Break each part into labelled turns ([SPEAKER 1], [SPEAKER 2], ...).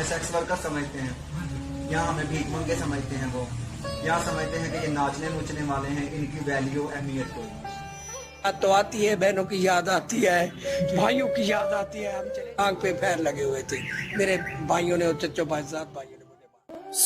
[SPEAKER 1] हमें sex worker समझते हैं, यहाँ हमें भीख मंगे समझते हैं, वो यहाँ समझते हैं कि ये नाचने नूचने वाले हैं, इनकी वैल्यू अहमियत कोई नहीं।
[SPEAKER 2] तो आती है, बहनों की याद आती है, भाइयों की याद आती है। हम चले आंख पे पैर लगे हुए थे, मेरे भाइयों ने और चच्चो भाई साहब भाइयों ने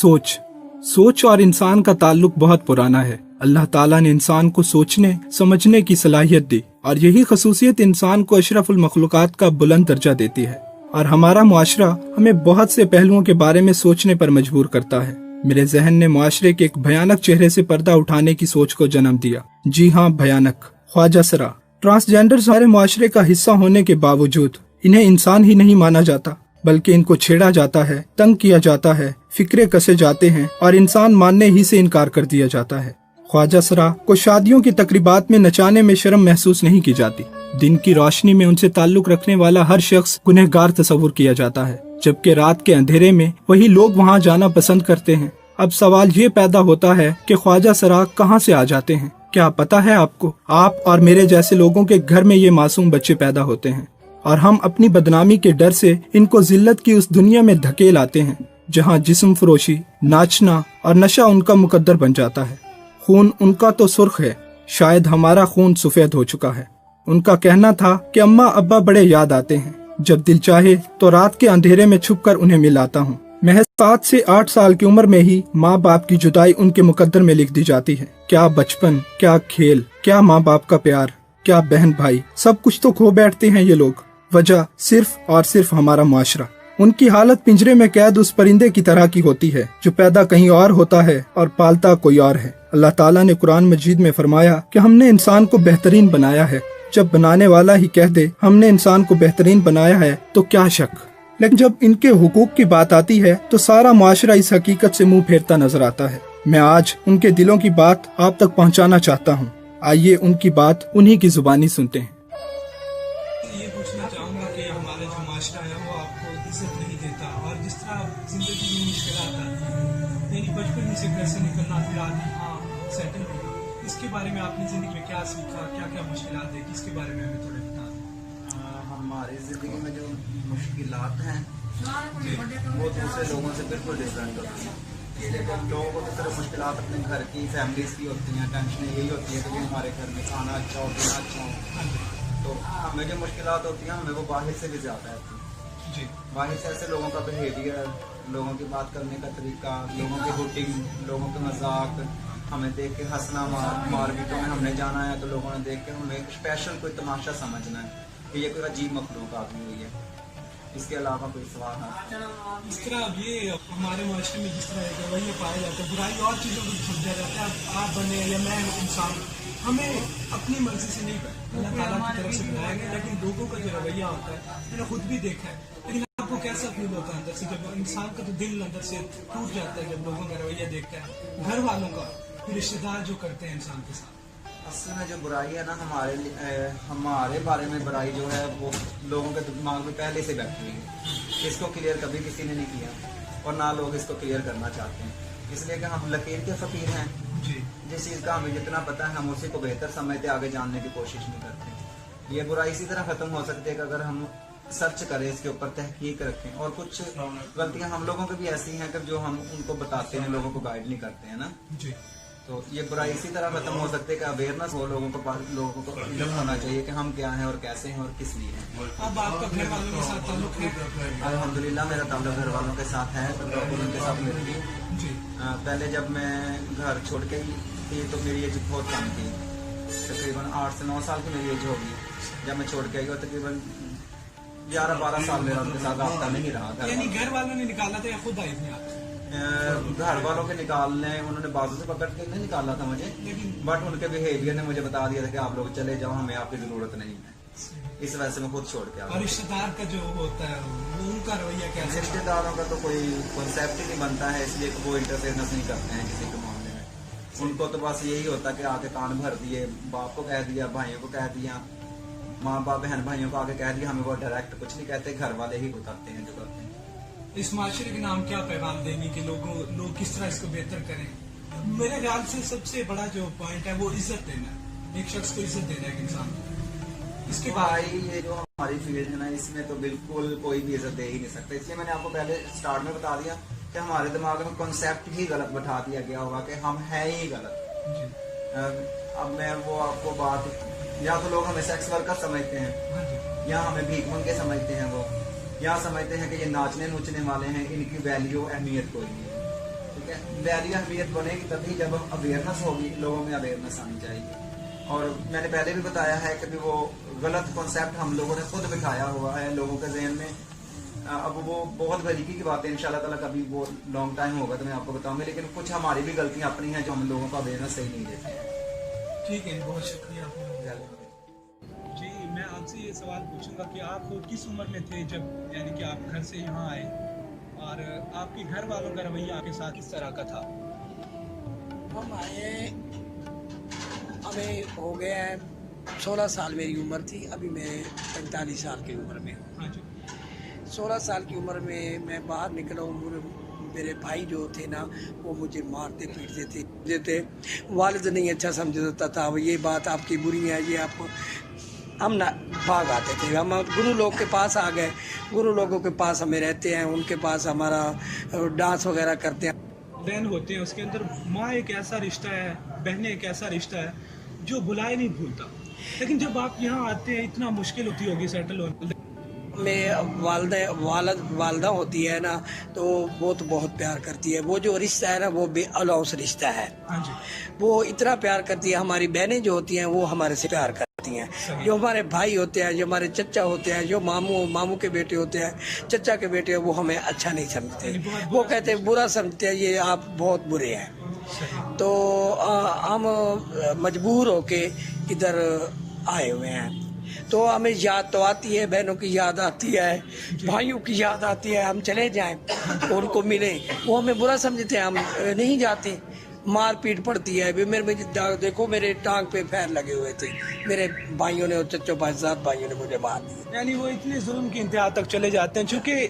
[SPEAKER 2] मुझे
[SPEAKER 3] सोच और इंसान का ताल्लुक बहुत पुराना है। अल्लाह ताला ने इंसान को सोचने समझने की सलाहियत दी और यही खसूसियत इंसान को अशरफुल मखलूकात का बुलंद दर्जा देती है। और हमारा मुआशरा हमें बहुत से पहलुओं के बारे में सोचने पर मजबूर करता है। मेरे जहन ने मुआशरे के एक भयानक चेहरे से पर्दा उठाने की सोच को जन्म दिया। जी हाँ, भयानक। ख्वाजा सरा। ट्रांसजेंडर हमारे मुआशरे का हिस्सा होने के बावजूद इन्हें इंसान ही नहीं माना जाता, बल्कि इनको छेड़ा जाता है, तंग किया जाता है, फिक्रे कसे जाते हैं और इंसान मानने ही से इनकार कर दिया जाता है। ख्वाजा सरा को शादियों की तकरीबात में नचाने में शर्म महसूस नहीं की जाती। दिन की रोशनी में उनसे ताल्लुक रखने वाला हर शख्स गुनहगार तस्वुर किया जाता है, जबकि रात के अंधेरे में वही लोग वहाँ जाना पसंद करते हैं। अब सवाल ये पैदा होता है कि ख्वाजा सरा कहाँ से आ जाते हैं? क्या पता है आपको? आप और मेरे जैसे लोगों के घर में ये मासूम बच्चे पैदा होते हैं और हम अपनी बदनामी के डर से इनको जिल्लत की उस दुनिया में धकेल आते हैं जहाँ जिस्म फरोशी, नाचना और नशा उनका मुकद्दर बन जाता है। खून उनका तो सुर्ख है, शायद हमारा खून सफेद हो चुका है। उनका कहना था कि अम्मा अब्बा बड़े याद आते हैं, जब दिल चाहे तो रात के अंधेरे में छुपकर उन्हें मिलाता हूँ। महज 7 से 8 साल की उम्र में ही माँ बाप की जुदाई उनके मुकद्दर में लिख दी जाती है। क्या बचपन, क्या खेल, क्या माँ बाप का प्यार, क्या बहन भाई, सब कुछ तो खो बैठते हैं ये लोग। वजह सिर्फ और सिर्फ हमारा मुआशरा। उनकी हालत पिंजरे में कैद उस परिंदे की तरह की होती है जो पैदा कहीं और होता है और पालता कोई और है। अल्लाह ताला ने कुरान मजीद में फरमाया कि हमने इंसान को बेहतरीन बनाया है। जब बनाने वाला ही कह दे हमने इंसान को बेहतरीन बनाया है तो क्या शक। लेकिन जब इनके हुकूक की बात आती है तो सारा मुआशरा इस हकीकत से मुंह फेरता नजर आता है। मैं आज उनके दिलों की बात आप तक पहुंचाना चाहता हूं। आइए उनकी बात उन्हीं की जुबानी सुनते हैं।
[SPEAKER 4] ये पूछना चाहूँगा कि हमारा जो माशरा है वो आपको इज्जत नहीं देता और जिस तरह जिंदगी में मुश्किलात आती है, यानी बचपन से घर से निकलना, फिर आदमी हाँ सेटल हो, इसके बारे में आपने जिंदगी में क्या सीखा, क्या क्या मुश्किलात देखी, इसके बारे में हमें थोड़ा बता दें।
[SPEAKER 1] हमारी जिंदगी में जो मुश्किलात हैं वो दूसरे लोगों से बिल्कुल डिफरेंट होती हैं। लोगों को तो सिर्फ मुश्किलात अपने घर की, फैमिलीज की होती हैं। टेंशन यही होती है कि हमारे घर में खाना अच्छा हो, पीना अच्छा हो। तो हमें जो मुश्किलात होती हैं हमें वो बाहर से भी ज़्यादा आती हैं। बाहर से ऐसे लोगों का बिहेवियर, लोगों की बात करने का तरीका, लोगों की हुटिंग, लोगों के मजाक, हमें देख के हंसना, मार्केटों में हमने जाना है तो लोगों ने देख के हमें स्पेशल कोई तमाशा समझना है कि ये कोई अजीब मखलूक आदमी हुई है। इसके अलावा कोई सवाल है?
[SPEAKER 4] इस तरह ये हमारे माशरे में जिस तरह है वही पाया जाता है, बुराई और चीज़ों को समझा जाता है। आप बने या मैं इंसान, हमें अपनी मर्जी से नहीं अल्लाह ताला की तरफ से बनाया गया, लेकिन लोगों का जो रवैया होता है मैंने खुद भी देखा है। लेकिन आपको कैसा फील होता है अंदर से जब इंसान का तो दिल अंदर से टूट जाता है जब लोगों का रवैया देखता है, घर वालों का, फिर रिश्तेदार जो करते हैं इंसान के साथ?
[SPEAKER 1] असल में जो बुराई है ना, हमारे बारे में बुराई जो है वो लोगों के दिमाग में पहले से बैठी हुई है। इसको क्लियर कभी किसी ने नहीं किया और ना लोग इसको क्लियर करना चाहते हैं, इसलिए कि हम लकीर के फकीर हैं। जिस चीज़ का हमें जितना पता है हम उसी को बेहतर समझते आगे जानने की कोशिश नहीं करते। ये बुराई इसी तरह ख़त्म हो सकती है कि अगर हम सर्च करें, इसके ऊपर तहकीक रखें। और कुछ गलतियाँ हम लोगों की भी ऐसी हैं कि जो हम उनको बताते हैं, लोगों को गाइड नहीं करते हैं ना जी। तो ये बुराई इसी तरह खत्म हो सकती है कि अवेयरनेस हो, लोगों को इल्म होना चाहिए कि हम क्या हैं और कैसे हैं और किस लिए हैं।
[SPEAKER 4] अब आपका घर वालों के साथ ताल्लुक है?
[SPEAKER 1] अल्हम्दुलिल्लाह मेरा ताल्लुक घर वालों के साथ है, तो उनके साथ मिलती जी। पहले जब मैं घर छोड़ के थी तो मेरी एज बहुत कम थी, तकरीबन 8 से 9 साल की मेरी एज होगी जब मैं छोड़ के आई, और तकरीबन 11-12 साल मेरा उनके साथ रास्ता नहीं रहा।
[SPEAKER 4] यानी घर वालों ने निकाला था या खुद आई थी आप?
[SPEAKER 1] घर वालों के निकालने, उन्होंने बाजू से पकड़ के नहीं निकाला था मुझे, बट उनके बिहेवियर ने मुझे बता दिया था कि आप लोग चले जाओ, हमें आपकी जरूरत नहीं है। इस वजह से मैं खुद छोड़ के आ गया।
[SPEAKER 4] और रिश्तेदार का जो होता है उनका रवैया कैसा?
[SPEAKER 1] रिश्तेदारों का तो कोई कॉन्सेप्ट ही नहीं बनता है, इसलिए वो इंटरफेरेंस नहीं करते हैं किसी के मामले में। उनको तो बस यही होता है कि आके कान भर दिए, बाप को कह दिया, भाइयों को कह दिया, माँ बाप बहन भाइयों को आगे कह दिया, हमें वो डायरेक्ट कुछ नहीं कहते, घर वाले ही बताते हैं जो करते हैं।
[SPEAKER 4] इस माशरे के नाम क्या पैगाम देंगे कि लोग किस तरह इसको बेहतर करें? मेरे ख्याल से सबसे बड़ा जो पॉइंट है वो इज्जत देना, एक शख्स को इज्जत देना, एक इंसान को। इसके
[SPEAKER 1] भाई ये जो हमारी फील्ड है ना, इसमें तो बिल्कुल कोई भी इज्जत दे ही नहीं सकता। इसलिए मैंने आपको पहले स्टार्ट में बता दिया कि हमारे दिमाग में कॉन्सेप्ट ही गलत बैठा दिया गया होगा कि हम हैं ही गलत। अब मैं वो आपको बात, या तो लोग हमें सेक्स वर्कर समझते हैं, या हमें भीख मंगे समझते हैं, वो या समझते हैं कि ये नाचने नूचने वाले हैं, इनकी वैल्यू अहमियत कोई नहीं है। ठीक है, वैल्यू अहमियत बनेगी तभी जब अवेयरनेस होगी, लोगों में अवेयरनेस आनी चाहिए। और मैंने पहले भी बताया है कि वो गलत कॉन्सेप्ट हम लोगों ने खुद बिठाया हुआ है लोगों के जहन में। अब वो बहुत बारीकी की बात है, इंशाल्लाह ताला कभी वो लॉन्ग टाइम होगा तो मैं आपको बताऊंगा, लेकिन कुछ हमारी भी गलतियां अपनी हैं जो हम लोगों को अवेयरनेस सही नहीं देते हैं।
[SPEAKER 4] ठीक है, बहुत शुक्रिया जी। मैं आपसे ये सवाल पूछूंगा कि आप किस उम्र में थे जब यानी कि आप घर से यहाँ आए, और आपके घर वालों का रवैया आपके साथ किस तरह का था?
[SPEAKER 2] हम आए, हमें हो गए हैं 16 साल मेरी उम्र थी, अभी मैं 45 साल की उम्र में हूँ।
[SPEAKER 4] हाँ जी।
[SPEAKER 2] 16 साल की उम्र में मैं बाहर निकला हूँ। मेरे भाई जो थे ना, वो मुझे मारते पीटते थे। वालिद नहीं अच्छा समझता था, ये बात आपकी बुरी है, ये आपको, हम ना भाग आते थे। हम गुरु लोग के पास आ गए, गुरु लोगों के पास हमें रहते हैं, उनके पास हमारा डांस वगैरह करते हैं।
[SPEAKER 4] बहन होते हैं, उसके अंदर माँ एक ऐसा रिश्ता है, बहनें एक ऐसा रिश्ता है जो भुलाए नहीं भूलता। लेकिन जब आप यहाँ आते हैं, इतना मुश्किल होती होगी सेटल होने
[SPEAKER 2] में। वालदा होती है ना, तो वो तो बहुत प्यार करती है। वो जो रिश्ता है ना, वो बेअलौस रिश्ता है।
[SPEAKER 4] हाँ जी।
[SPEAKER 2] वो इतना प्यार करती है। हमारी बहनें जो होती हैं वो हमारे से प्यार करती हैं। जो हमारे भाई होते हैं, जो हमारे चचा होते हैं, जो मामू के बेटे होते हैं, चचा के बेटे, वो हमें अच्छा नहीं समझते। वो कहते हैं, बुरा समझते हैं, ये आप बहुत बुरे हैं। तो हम मजबूर होके इधर आए हुए हैं। तो हमें याद तो आती है, बहनों की याद आती है, भाइयों की याद आती है। हम चले जाएं तो उनको मिले, वो हमें बुरा समझते हैं, हम नहीं जाते। मार पीट पड़ती है। मेरे देखो, मेरे टांग पे पैर लगे हुए थे, मेरे भाइयों ने और चच्चो भाईजाद भाइयों ने मुझे मार दिया।
[SPEAKER 4] यानी वो इतने जुल्म की इंतहा तक चले जाते हैं। चूँकि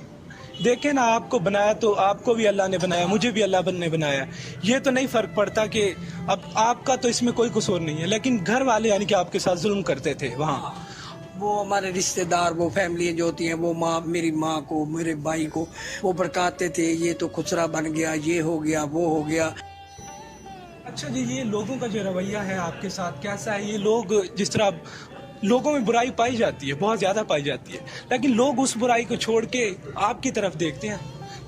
[SPEAKER 4] देखे ना, आपको बनाया तो आपको भी अल्लाह ने बनाया, मुझे भी अल्लाह ने बनाया। ये तो नहीं फर्क पड़ता कि अब आपका तो इसमें कोई कसूर नहीं है, लेकिन घर वाले यानी कि आपके साथ जुल्म करते थे वहाँ।
[SPEAKER 2] वो हमारे रिश्तेदार, वो फैमिली जो होती हैं, वो मेरी माँ को, मेरे भाई को वो भड़काते थे, ये तो खुसरा बन गया, ये हो गया, वो हो गया।
[SPEAKER 4] अच्छा जी, ये लोगों का जो रवैया है आपके साथ कैसा है? ये लोग, जिस तरह लोगों में बुराई पाई जाती है, बहुत ज़्यादा पाई जाती है, लेकिन लोग उस बुराई को छोड़ के आपकी तरफ देखते हैं,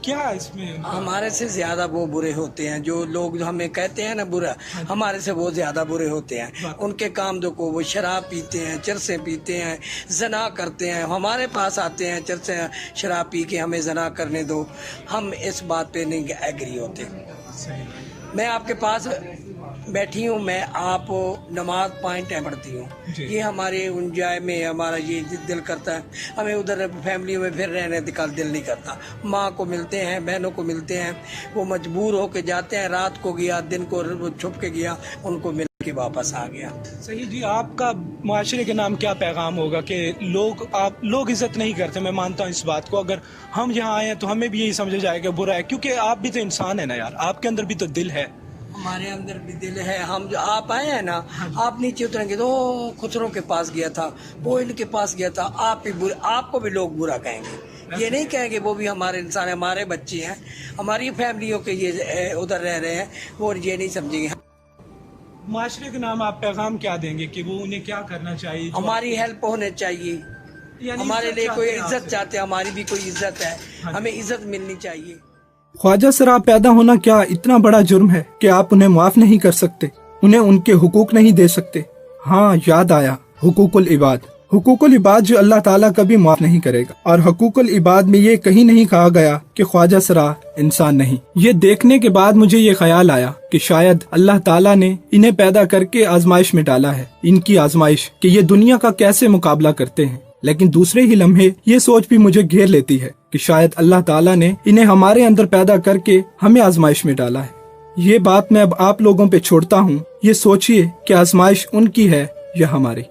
[SPEAKER 4] क्या इसमें?
[SPEAKER 2] हमारे से ज्यादा वो बुरे होते हैं। जो लोग हमें कहते हैं ना बुरा, हमारे से वो ज्यादा बुरे होते हैं। उनके काम देखो, वो शराब पीते हैं, चरसे पीते हैं, जना करते हैं, हमारे पास आते हैं, चरसे शराब पी के हमें जना करने दो। हम इस बात पे नहीं एग्री होते। मैं आपके पास बैठी हूँ, मैं आप नमाज 5 टाइम पढ़ती हूँ। ये हमारे उंजाय में हमारा ये दिल करता है, हमें उधर फैमिली में फिर रहने का दिल नहीं करता। माँ को मिलते हैं, बहनों को मिलते हैं, वो मजबूर होके जाते हैं। रात को गया, दिन को छुप के गया, उनको मिल के वापस आ गया।
[SPEAKER 4] सही जी। आपका माशरे के नाम क्या पैगाम होगा कि लोग इज्जत नहीं करते? मैं मानता हूँ इस बात को। अगर हम यहाँ आए हैं तो हमें भी यही समझा जाएगा बुरा है, क्योंकि आप भी तो इंसान है ना यार, आपके अंदर भी तो दिल है।
[SPEAKER 2] हमारे अंदर भी दिल है। हम जो आप आए हैं ना, आप नीचे उतरेंगे तो खुसरों के पास गया था, वो इनके पास गया था, आपको भी लोग बुरा कहेंगे। ये नहीं कहेंगे वो भी हमारे इंसान, हमारे बच्चे हैं, हमारी फैमिलियों के ये उधर रह रहे हैं, वो ये नहीं समझेंगे।
[SPEAKER 4] माशरे के नाम आप पैगाम क्या देंगे कि वो उन्हें क्या करना चाहिए?
[SPEAKER 2] हमारी हेल्प होने चाहिए, हमारे लिए कोई इज्जत चाहते हैं, हमारी भी कोई इज्जत है, हमें इज्जत मिलनी चाहिए।
[SPEAKER 3] ख्वाजा सरा पैदा होना क्या इतना बड़ा जुर्म है कि आप उन्हें माफ नहीं कर सकते, उन्हें उनके हुकूक नहीं दे सकते? हाँ, याद आया, हुकूकुल इबाद। हुकूकुल इबाद जो अल्लाह ताला कभी माफ नहीं करेगा। और हुकूकुल इबाद में ये कहीं नहीं कहा गया कि ख्वाजा सरा इंसान नहीं। ये देखने के बाद मुझे ये ख्याल आया कि शायद अल्लाह ताला ने इन्हें पैदा करके आजमाइश में डाला है, इनकी आजमाइश कि ये दुनिया का कैसे मुकाबला करते हैं। लेकिन दूसरे ही लम्हे ये सोच भी मुझे घेर लेती है कि शायद अल्लाह ताला ने इन्हें हमारे अंदर पैदा करके हमें आजमाइश में डाला है। ये बात मैं अब आप लोगों पे छोड़ता हूँ। ये सोचिए कि आजमाइश उनकी है या हमारी।